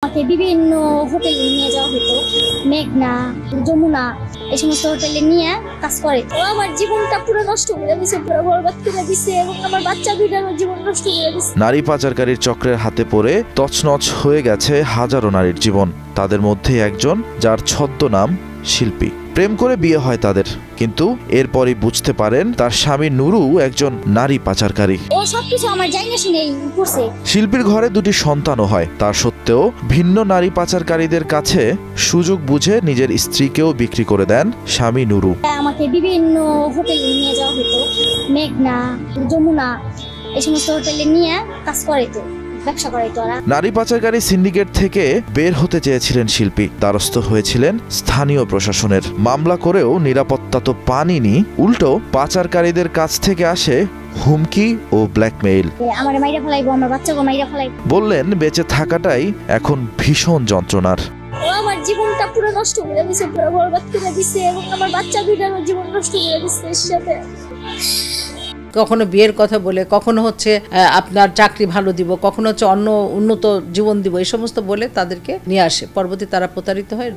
আমাকে বিভিন্ন হোটেলে নিয়ে যাওয়া হতো, মেঘনা, যমুনা, এই সমস্ত হোটেলে নিয়ে কাজ করে। ও আমার জীবনটা পুরো নষ্ট করে দিয়েছে, পুরো বরবাদ করে দিয়েছে, এবং আমার বাচ্চা দুইটার জীবন নষ্ট করে দিয়েছে। নারী পাচারকারীর চক্রের হাতে পড়ে তছনছ হয়ে গেছে হাজারো নারীর জীবন। তাদের মধ্যে একজন যার ছদ্মনাম শিল্পী। প্রেম করে বিয়ে হয় তাদের, কিন্তু এরপরই বুঝতে পারেন তার স্বামী নুরু একজন নারী পাচারকারী। ও সবকিছু আমার জানা শুনেই করছে। শিল্পীর ঘরে দুটি সন্তানও হয়, তা সত্ত্বেও ভিন্ন নারী পাচারকারীদের কাছে সুযোগ বুঝে নিজের স্ত্রীকেও বিক্রি করে দেন স্বামী নুরু। আমাকে বিভিন্ন হোটেলে নিয়ে যাওয়া হতো, মেঘনা, যমুনা, এই সমস্ত হোটেলে নিয়ে কাজ করে তো, ব্যবসা করে তো। নারী পাচারকারী সিন্ডিকেট থেকে বের হতে চেয়েছিলেন শিল্পী, দ্বারস্থ হয়েছিলেন স্থানীয় প্রশাসনের। মামলা করেও নিরাপত্তা তো পাননি, উল্টো পাচারকারীদের কাছ থেকে আসে হুমকি ও ব্ল্যাকমেইল। আমারে মাইরা ফেলাইবো, আমার বাচ্চাকে মাইরা ফেলাইবো। বললেন বেঁচে থাকাটাই এখন ভীষণ যন্ত্রণার। ও আমার জীবনটা পুরো নষ্ট করে দিয়েছে, পুরো বরবাদ করে দিয়েছে, এবং আমার বাচ্চা দুইটার জীবন নষ্ট করে দিয়েছে এর সাথে। কখনো বিয়ের কথা বলে, কখনো হচ্ছে আপনার চাকরি ভালো দিব, কখনো হচ্ছে অন্য উন্নত জীবন দিব, এই সমস্ত বলে তাদেরকে নিয়ে আসে। পরবর্তী তারা প্রতারিত হয়।